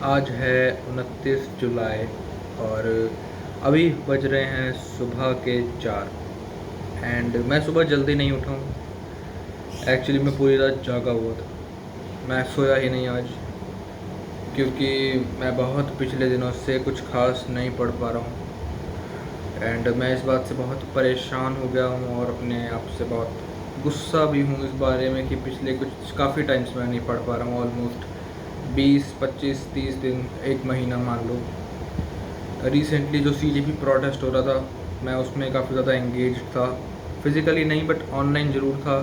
आज है 29 जुलाई और अभी बज रहे हैं सुबह के 4 एंड मैं सुबह जल्दी नहीं उठा हूँ। एक्चुअली मैं पूरी रात जागा हुआ था, मैं सोया ही नहीं आज, क्योंकि मैं बहुत पिछले दिनों से कुछ खास नहीं पढ़ पा रहा हूँ एंड मैं इस बात से बहुत परेशान हो गया हूँ और अपने आप से बहुत गुस्सा भी हूँ इस बारे में कि पिछले कुछ काफ़ी टाइम से मैं नहीं पढ़ पा रहा हूँ। ऑलमोस्ट 20, 25, 30 दिन, एक महीना मान लो। रिसेंटली जो CGP प्रोटेस्ट हो रहा था, मैं उसमें काफ़ी ज़्यादा एंगेज था, फिज़िकली नहीं बट ऑनलाइन ज़रूर था।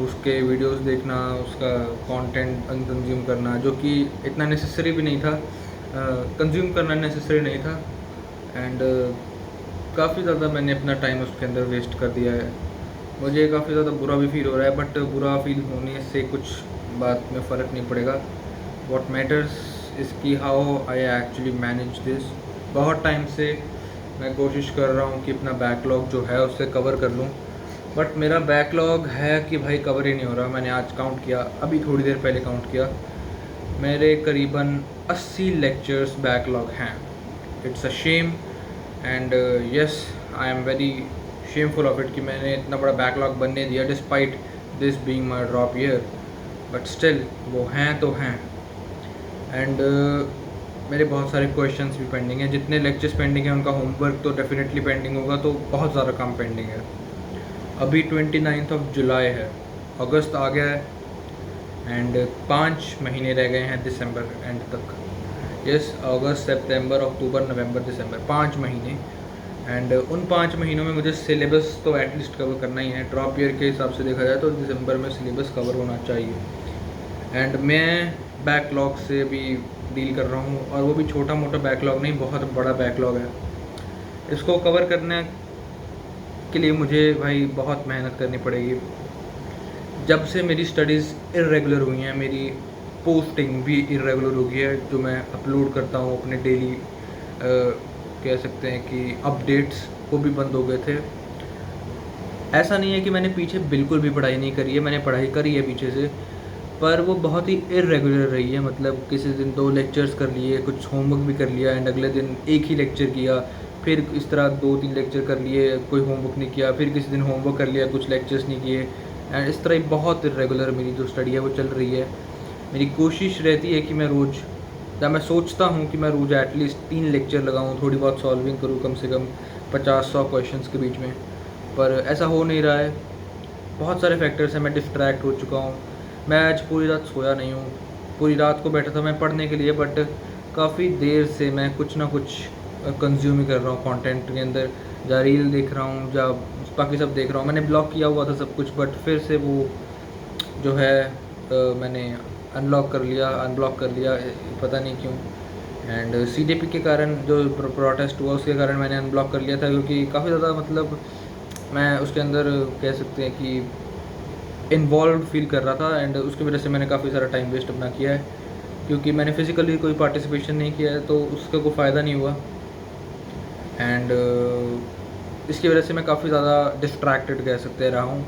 उसके वीडियोस देखना, उसका कंटेंट कंज्यूम करना, जो कि इतना नेसेसरी भी नहीं था, कंज्यूम करना नेसेसरी नहीं था एंड काफ़ी ज़्यादा मैंने अपना टाइम उसके अंदर वेस्ट कर दिया है। मुझे काफ़ी ज़्यादा बुरा भी फील हो रहा है, बट बुरा फील होने से कुछ बात में फ़र्क नहीं पड़ेगा। वॉट मैटर्स इज़ कि how I actually manage this. बहुत टाइम से मैं कोशिश कर रहा हूँ कि अपना बैकलॉग जो है उससे कवर कर लूँ, बट मेरा बैकलॉग है कि भाई कवर ही नहीं हो रहा। मैंने आज काउंट किया, अभी थोड़ी देर पहले काउंट किया, मेरे करीबन 80 लेक्चर्स बैकलॉग हैं। It's a shame and yes, I am very shameful of it कि मैंने इतना बड़ा बैकलॉग बनने दिया despite this being my drop year, but still वो हैं तो हैं। एंड मेरे बहुत सारे क्वेश्चंस भी पेंडिंग हैं। जितने लेक्चर्स पेंडिंग हैं उनका होमवर्क तो डेफिनेटली पेंडिंग होगा, तो बहुत ज़्यादा काम पेंडिंग है। अभी 29 जुलाई है, अगस्त आ गया है एंड 5 महीने रह गए हैं दिसंबर एंड तक। यस, अगस्त, सितंबर, अक्टूबर, नवंबर, दिसंबर, 5 महीने। एंड उन 5 महीनों में मुझे सिलेबस तो एटलीस्ट कवर करना ही है। ड्रॉप ईयर के हिसाब से देखा जाए तो दिसंबर में सिलेबस कवर होना चाहिए एंड मैं बैकलॉग से भी डील कर रहा हूँ, और वो भी छोटा मोटा बैकलॉग नहीं, बहुत बड़ा बैकलॉग है। इसको कवर करने के लिए मुझे भाई बहुत मेहनत करनी पड़ेगी। जब से मेरी स्टडीज़ इरेगुलर हुई हैं, मेरी पोस्टिंग भी इरेगुलर हो गई है। जो मैं अपलोड करता हूँ अपने डेली, कह सकते हैं कि अपडेट्स, वो भी बंद हो गए थे। ऐसा नहीं है कि मैंने पीछे बिल्कुल भी पढ़ाई नहीं करी है, मैंने पढ़ाई करी है पीछे से, पर वो बहुत ही इरेगुलर रही है। मतलब किसी दिन 2 लेक्चर्स कर लिए, कुछ होमवर्क भी कर लिया एंड अगले दिन एक ही लेक्चर किया, फिर इस तरह 2-3 लेक्चर कर लिए, कोई होमवर्क नहीं किया, फिर किसी दिन होमवर्क कर लिया, कुछ लेक्चर्स नहीं किए एंड इस तरह बहुत इरेगुलर मेरी जो स्टडी है वो चल रही है। मेरी कोशिश रहती है कि मैं रोज़, जब मैं सोचता हूँ कि मैं रोज़ एटलीस्ट 3 लेक्चर लगाऊँ, थोड़ी बहुत सॉल्विंग करूँ, कम से कम 50-100 क्वेश्चंस के बीच में, पर ऐसा हो नहीं रहा है। बहुत सारे फैक्टर्स हैं, मैं डिस्ट्रैक्ट हो चुका हूँ। मैं आज पूरी रात सोया नहीं हूँ, पूरी रात को बैठा था मैं पढ़ने के लिए, बट काफ़ी देर से मैं कुछ ना कुछ कंज्यूम ही कर रहा हूँ कंटेंट के अंदर। या रील देख रहा हूँ, या बाकी सब देख रहा हूँ। मैंने ब्लॉक किया हुआ था सब कुछ, बट फिर से वो जो है मैंने अनब्लॉक कर लिया, पता नहीं क्यों। एंड CJP के कारण जो प्रोटेस्ट हुआ उसके कारण मैंने अनब्लॉक कर लिया था, क्योंकि काफ़ी ज़्यादा मतलब मैं उसके अंदर, कह सकते हैं कि इन्वॉल्व फील कर रहा था एंड उसकी वजह से मैंने काफ़ी सारा टाइम वेस्ट अपना किया है, क्योंकि मैंने फिज़िकली कोई पार्टिसिपेशन नहीं किया है तो उसका कोई फ़ायदा नहीं हुआ। एंड इसकी वजह से मैं काफ़ी ज़्यादा डिस्ट्रैक्टेड कह सकते रहा हूँ।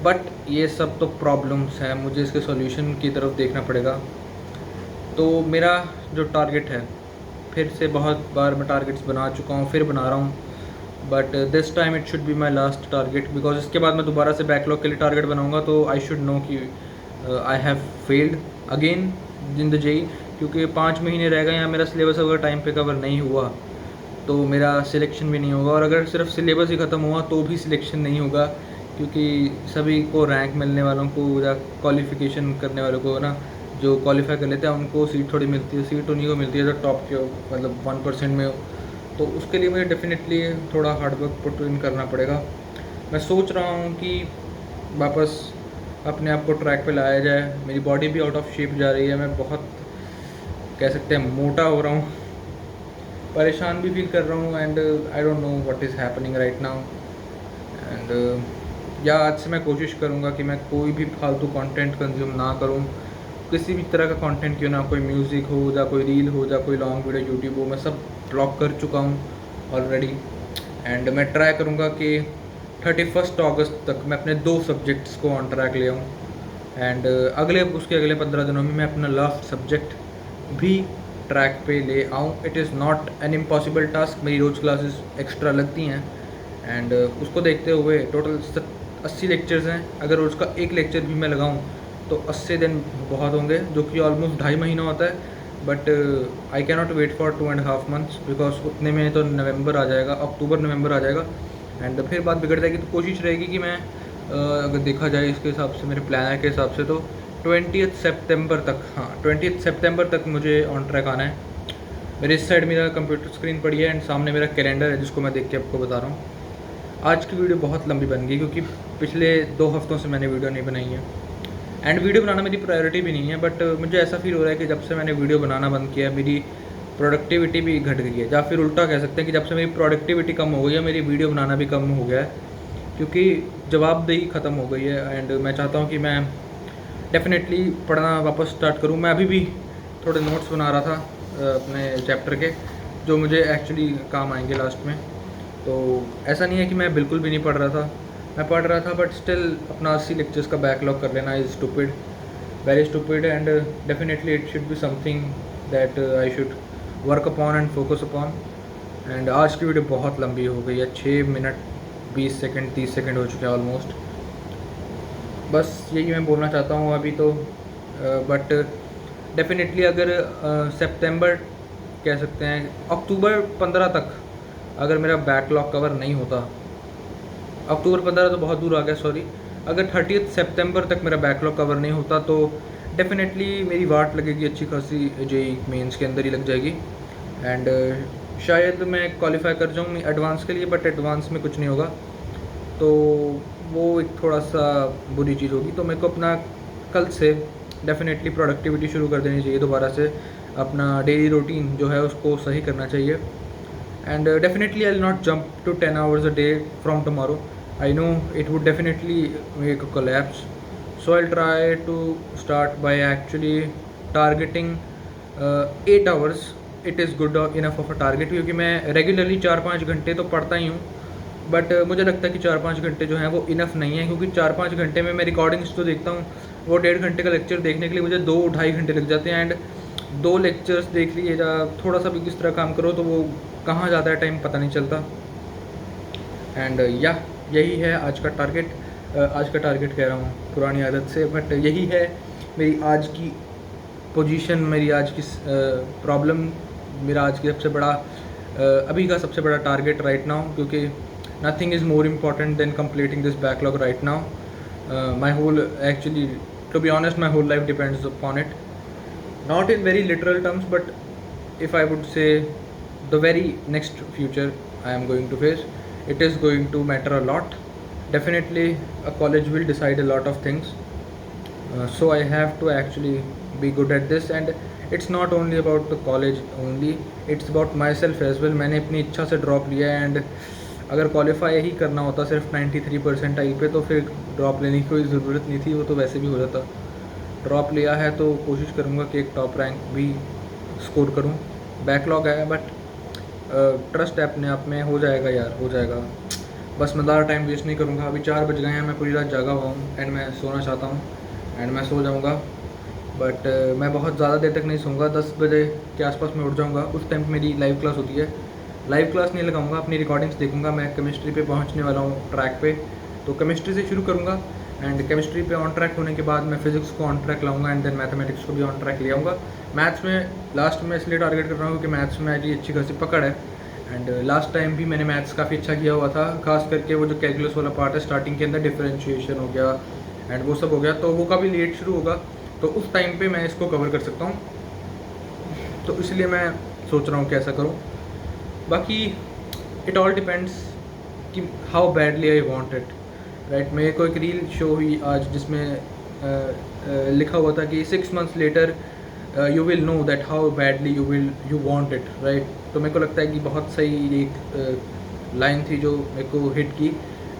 बट ये सब तो प्रॉब्लम्स हैं, मुझे इसके सॉल्यूशन की तरफ देखना पड़ेगा। तो मेरा जो टारगेट है, फिर से बहुत बार मैं टारगेट्स बना चुका हूँ, फिर बना रहा हूँ, but this time it should be my last target, because इसके बाद मैं दोबारा से बैकलॉग के लिए टारगेट बनाऊँगा तो आई शुड नो कि I have failed again in the JEE. क्योंकि 5 महीने रह गए हैं, मेरा सिलेबस अगर टाइम पे कवर नहीं हुआ तो मेरा सिलेक्शन भी नहीं होगा, और अगर सिर्फ सिलेबस ही ख़त्म हुआ तो भी सिलेक्शन नहीं होगा, क्योंकि सभी को रैंक मिलने वालों को या क्वालिफ़िकेशन करने वालों को ना, जो क्वालिफाई कर लेते हैं उनको सीट थोड़ी मिलती है। सीट उन्हीं को मिलती है जो टॉप के हो, मतलब 1% में हो। तो उसके लिए मुझे डेफिनेटली थोड़ा हार्डवर्क पुट इन करना पड़ेगा। मैं सोच रहा हूँ कि वापस अपने आप को ट्रैक पे लाया जाए। मेरी बॉडी भी आउट ऑफ शेप जा रही है, मैं बहुत, कह सकते हैं, मोटा हो रहा हूँ, परेशान भी फील कर रहा हूँ and I don't know what is happening right now. And या आज से मैं कोशिश करूँगा कि मैं कोई भी फालतू कंटेंट कंज्यूम ना करूँ, किसी भी तरह का कंटेंट क्यों ना, कोई म्यूज़िक हो या कोई रील हो या कोई लॉन्ग वीडियो यूट्यूब हो, मैं सब ब्लॉक कर चुका हूँ ऑलरेडी। एंड मैं ट्राई करूँगा कि 31 अगस्त तक मैं अपने 2 सब्जेक्ट्स को ऑन ट्रैक ले आऊँ एंड उसके अगले 15 दिनों में मैं अपना लास्ट सब्जेक्ट भी ट्रैक पे ले आऊँ। It is not an impossible task. मेरी रोज़ क्लासेस एक्स्ट्रा लगती हैं एंड उसको देखते हुए टोटल 80 लेक्चर्स हैं। अगर उसका एक लेक्चर भी मैं लगाऊँ तो 80 दिन बहुत होंगे, जो कि ऑलमोस्ट 2.5 महीना होता है। But I cannot wait for 2.5 months because उतने में तो नवंबर आ जाएगा, अक्टूबर नवंबर आ जाएगा एंड फिर बात बिगड़ जाएगी। तो कोशिश रहेगी कि मैं अगर देखा जाए इसके हिसाब से, मेरे प्लान के हिसाब से, तो 20 सितंबर तक, हाँ 20 सितंबर तक मुझे ऑन ट्रैक आना है। मेरे इस साइड मेरा कंप्यूटर स्क्रीन पड़ी है एंड सामने मेरा कैलेंडर है जिसको मैं देख के आपको बता रहा हूँ। आज की वीडियो बहुत लंबी बन गई क्योंकि पिछले 2 हफ्तों से मैंने वीडियो नहीं बनाई है एंड वीडियो बनाना मेरी प्रायोरिटी भी नहीं है। बट मुझे ऐसा फील हो रहा है कि जब से मैंने वीडियो बनाना बंद किया मेरी प्रोडक्टिविटी भी घट गई है, या फिर उल्टा कह सकते हैं कि जब से मेरी प्रोडक्टिविटी कम हो गई है मेरी वीडियो बनाना भी कम हो गया है, क्योंकि जवाबदेही ख़त्म हो गई है। एंड मैं चाहता हूँ कि मैं डेफिनेटली पढ़ना वापस स्टार्ट करूँ। मैं अभी भी थोड़े नोट्स बना रहा था अपने चैप्टर के, जो मुझे एक्चुअली काम आएंगे लास्ट में। तो ऐसा नहीं है कि मैं बिल्कुल भी नहीं पढ़ रहा था, मैं पढ़ रहा था, बट स्टिल अपना 80 लेक्चर्स का बैकलॉग कर लेना is stupid, very stupid and definitely it should be something that I should work upon and focus upon. And आज की वीडियो बहुत लंबी हो गई है, 6 मिनट 20 सेकंड 30 सेकंड हो चुके हैं ऑलमोस्ट। बस यही मैं बोलना चाहता हूँ अभी तो। बट डेफिनेटली अगर सितंबर कह सकते हैं अक्टूबर 15 तक अगर मेरा बैकलॉग कवर नहीं होता, अक्टूबर 15 तो बहुत दूर आ गया, सॉरी, अगर 30 सितंबर तक मेरा बैकलॉग कवर नहीं होता तो डेफिनेटली मेरी वाट लगेगी अच्छी खासी, जेई मेंस के अंदर ही लग जाएगी एंड शायद मैं क्वालिफाई कर जाऊँ एडवांस के लिए, बट एडवांस में कुछ नहीं होगा तो वो एक थोड़ा सा बुरी चीज़ होगी। तो मेरे को अपना कल से डेफिनेटली प्रोडक्टिविटी शुरू कर देनी चाहिए, दोबारा से अपना डेली रूटीन जो है उसको सही करना चाहिए and definitely I will not jump to 10 hours a day from tomorrow. I know it would definitely make a collapse, so I'll try to start by actually targeting 8 hours. It is good enough of a target, क्योंकि मैं regularly 4-5 घंटे तो पढ़ता ही हूँ, but मुझे लगता है कि 4-5 घंटे जो हैं वो इनफ नहीं है, क्योंकि 4-5 घंटे में मैं रिकॉर्डिंग्स तो देखता हूँ, वो 1.5 घंटे का लेक्चर देखने के लिए मुझे 2-2.5 घंटे लग जाते हैं एंड 2 लेक्चर्स देख लिए या थोड़ा सा भी किस तरह काम करो तो वो कहाँ जाता है टाइम पता नहीं चलता। एंड यही है आज का टारगेट, आज का टारगेट कह रहा हूँ पुरानी आदत से, बट यही है मेरी आज की पोजीशन, मेरी आज की प्रॉब्लम, मेरा आज की सबसे बड़ा अभी का सबसे बड़ा टारगेट राइट नाउ, क्योंकि nothing is more important than completing this backlog right now. My whole actually to be honest my whole life depends upon it, not in very literal terms, but if I would say the very next future I am going to face, it is going to matter a lot. Definitely a college will decide a lot of things, so I have to actually be good at this, and it's not only about the college only, it's about myself as well. मैंने अपनी इच्छा से drop लिया है and अगर qualify ही करना होता सिर्फ 93 परसेंटाइल पे तो फिर ड्रॉप लेने की कोई ज़रूरत नहीं थी, वो तो वैसे भी हो जाता। ड्रॉप लिया है तो कोशिश करूँगा कि एक टॉप रैंक भी स्कोर करूँ। बैकलॉग है बट ट्रस्ट है अपने आप में, हो जाएगा यार, हो जाएगा। बस मैं ज़्यादा टाइम वेस्ट नहीं करूँगा। अभी 4 बज गए हैं, मैं पूरी रात जागा हुआ हूँ एंड मैं सोना चाहता हूँ एंड मैं सो जाऊँगा, बट मैं बहुत ज़्यादा देर तक नहीं सोऊंगा। 10 बजे के आसपास मैं उठ जाऊँगा, उस टाइम मेरी लाइव क्लास होती है। लाइव क्लास नहीं लगाऊँगा, अपनी रिकॉर्डिंग्स देखूँगा। मैं केमिस्ट्री पे पहुँचने वाला हूँ ट्रैक पे, तो केमिस्ट्री से शुरू करूँगा एंड केमिस्ट्री पे ऑन ट्रैक होने के बाद मैं फिजिक्स को ऑन ट्रैक लाऊंगा एंड देन मैथमेटिक्स को भी ऑन ट्रैक ले आऊँगा। मैथ्स में लास्ट में इसलिए टारगेट कर रहा हूँ क्योंकि मैथ्स में मेरी अच्छी खासी पकड़ है एंड लास्ट टाइम भी मैंने मैथ्स काफ़ी अच्छा किया हुआ था, खास करके वो जो कैलकुलस वाला पार्ट है स्टार्टिंग के अंदर, डिफरेंशिएशन हो गया एंड वो सब हो गया, तो वो काफ़ी लेट शुरू होगा, तो उस टाइम पे मैं इसको कवर कर सकता हूँ। तो इसलिए मैं सोच रहा हूँ कैसा करूँ। बाकी इट ऑल डिपेंड्स कि how badly I want it, right. मेरे को एक रील शो हुई आज जिसमें लिखा हुआ था कि 6 months later you will know that how badly you want it, right. तो मेरे को लगता है कि बहुत सही एक लाइन थी जो मेरे को हिट की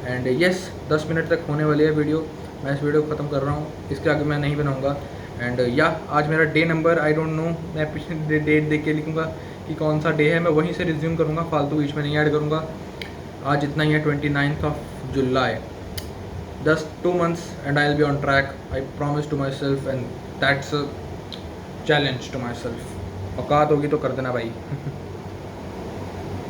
एंड यस 10 मिनट तक होने वाली है वीडियो, मैं इस वीडियो को ख़त्म कर रहा हूँ, इसके आगे मैं नहीं बनाऊँगा। एंड आज मेरा day number I don't know, मैं पिछले डेट देख के लिखूँगा कि कौन सा डे है, मैं वहीं से रिज्यूम करूँगा, फालतू बीच में नहीं ऐड करूँगा। आज इतना ही है, 29th July, just 2 months and I'll be on track. I promise to myself, and that's a challenge to myself. औकात होगी तो कर देना भाई।